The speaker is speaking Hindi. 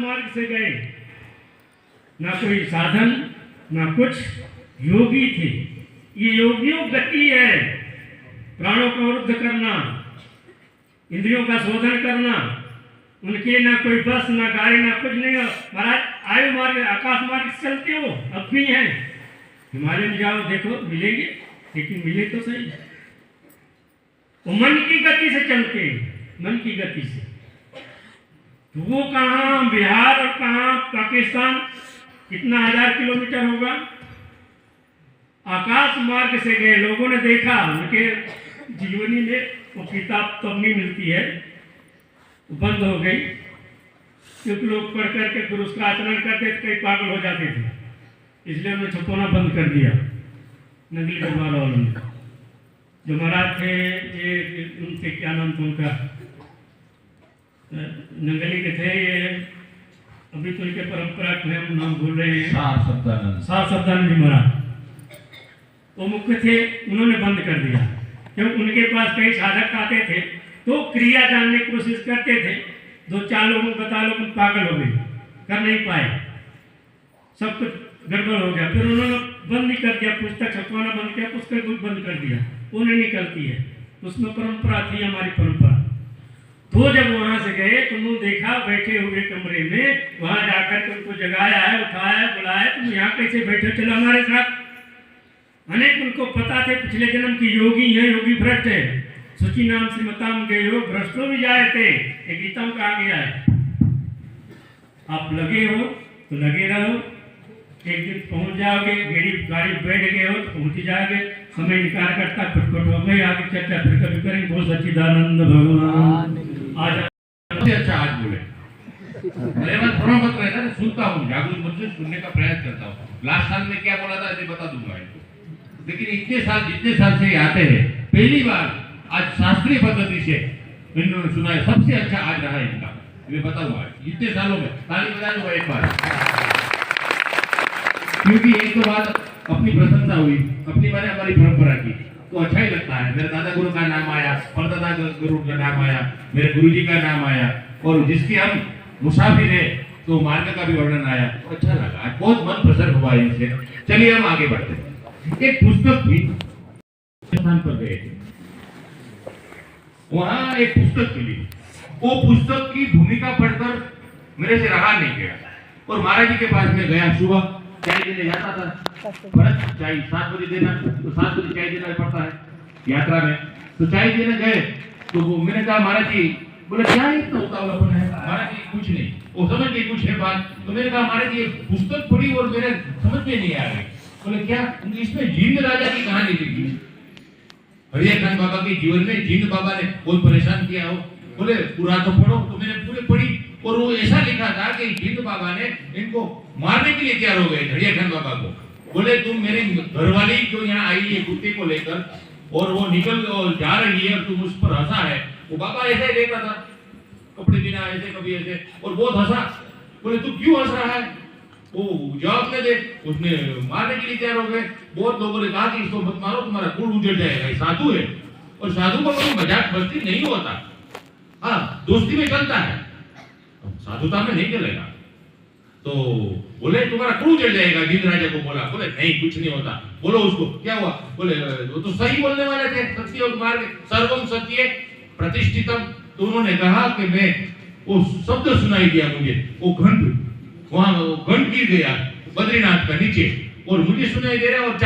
मार्ग से गए, ना कोई साधन ना कुछ, योगी थे। ये योगियों गति है, प्राणों का वरुद्ध करना, इंद्रियों का शोधन करना। उनके ना कोई बस ना गाड़ी ना कुछ नहीं। महाराज आयु मार्ग आकाश मार्ग से चलते हो, अब भी हैं। हिमालय में जाओ देखो मिलेंगे, लेकिन मिले तो सही। वो मन की गति से चलते, मन की गति से। तो वो कहाँ बिहार और कहाँ पाकिस्तान, कितना 1000 किलोमीटर होगा। आकाश मार्ग से गए, लोगों ने देखा। उनके जीवनी में वो किताब तो नहीं मिलती है, बंद हो गई, क्योंकि लोग पढ़ करके फिर उसका आचरण करते थे, कई पागल हो जाते थे, इसलिए उन्होंने छपवाना बंद कर दिया नकली दरबार वालों ने। जो महाराज थे ये उनसे क्या नाम था उनका, नंगली के थे ये, अभी तो इनके परंपरा के हम नाम भूल रहे हैं। सार शब्दानंद जी महाराज वो मुख्य थे, उन्होंने बंद कर दिया। क्योंकि उनके पास कई साधक आते थे तो क्रिया जानने की कोशिश करते थे, 2-4 लोगों को बता लो, पागल हो गए, कर नहीं पाए, सब कुछ गड़बड़ हो गया। फिर उन्होंने बंद ही कर दिया, पुस्तक छपवाना बंद किया, पुस्तक बंद कर दिया, वो नहीं निकलती है। उसमें परंपरा थी, हमारी परंपरा। तो जब वहां से गए तो उन्होंने देखा बैठे हुए कमरे में, वहां जाकर के उनको जगाया है, उठाया, बुलाया, तुम यहाँ कैसे बैठे, चलो हमारे साथ। अनेक उनको पता थे पिछले जन्म की योगी है, योगी भ्रष्ट है, सुचि नाम से मताम गए हो भ्रष्टो भी जाए थे, एक गीता में कहा गया है। आप लगे हो तो लगे रहो, एक दिन पहुंच जाओगे। गाड़ी बैठ गए हो तो पहुंच ही जाओगे। समय इनकार करता, खुटखुट हो गए, आगे चर्चा फिर कभी करेंगे। बोल सच्चिदानंद भगवान। आज सबसे अच्छा आज बोले, मेरे पास थोड़ा मत रहता है, सुनता हूँ, जागरूक मन से सुनने का प्रयास करता हूँ। लास्ट साल में क्या बोला था ऐसे बता दूंगा इनको, लेकिन जितने साल से आते हैं, पहली बार आज शास्त्रीय पद्धति से इन्होंने सुना है। सबसे अच्छा आज रहा है इनका, मैं बताऊंगा इतने सालों में। ताली बजा दूंगा एक बार, क्योंकि एक तो बात अपनी प्रशंसा हुई, अपनी माने हमारी परंपरा की, तो अच्छा ही लगता है। मेरे दादा गुरु का नाम आया, परदादा गुरु का नाम आया, मेरे गुरुजी का नाम आया, और जिसके हम मुसाफिर है तो मार्ग का भी वर्णन आया, तो अच्छा लगा। आज बहुत मन प्रसन्न हुआ इनसे। चलिए हम आगे बढ़ते हैं। एक पुस्तक भी स्थान पर गए थे, वहां एक पुस्तक मिली। वो पुस्तक की भूमिका पढ़कर मेरे से रहा नहीं गया, और महाराज जी के पास में गया। सुबह चाय देने जाता था, भरत चाय 7 बजे देना, तो 7 बजे चाय देना पड़ता है यात्रा में। तो चाय देने गए तो वो मैंने कहा महाराज जी, बोले क्या इतना उतावलापन है? महाराज जी कुछ नहीं, वो समझ गई कुछ है बात। तो मैंने कहा महाराज जी पुस्तक पढ़ी और मेरे समझ में नहीं आ रही। बोले क्या? इसमें जींद राजा की कहानी लिखी है। हरिया खान बाबा के जीवन में जींद बाबा ने बहुत परेशान किया हो। बोले पूरा तो पढ़ो, तो मैंने पूरे पढ़ी, और वो ऐसा लिखा था कि जींद बाबा ने इनको मारने के लिए तैयार हो गए हरिया खान बाबा को। बोले तुम मेरी घरवाली जो यहाँ आई है कुत्ते को लेकर, और वो निकल जा रही है, और तुम उस पर हंसा है। वो बाबा ऐसे ही देखता था, कपड़े बिना ऐसे कभी ऐसे, और बहुत हंसा। बोले तू क्यों हंस रहा है? वो जवाब न दे, उसने मारने के लिए तैयार हो गए। बहुत लोगों ने कहा कि इसको मत मारो, तुम्हारा कुल उजड़ जाएगा, ये साधु है, और साधु का कोई मजाक मस्ती नहीं होता। हाँ, दोस्ती में चलता है, साधुता में नहीं चलेगा। तो बोले तुम्हारा कुल उजड़ जाएगा, जींद राजा को बोला। बोले नहीं कुछ नहीं होता। बोलो उसको क्या हुआ? बोले वो तो सही बोलने वाले थे, सत्य और मार्ग सर्वम सत्य प्रतिष्ठितम। तो उन्होंने कहा कि मैं वो शब्द सुनाई दिया मुझे, वो घंट, वहां घंट गिर गया बद्रीनाथ का नीचे, और मुझे सुनाई दे रहा है, और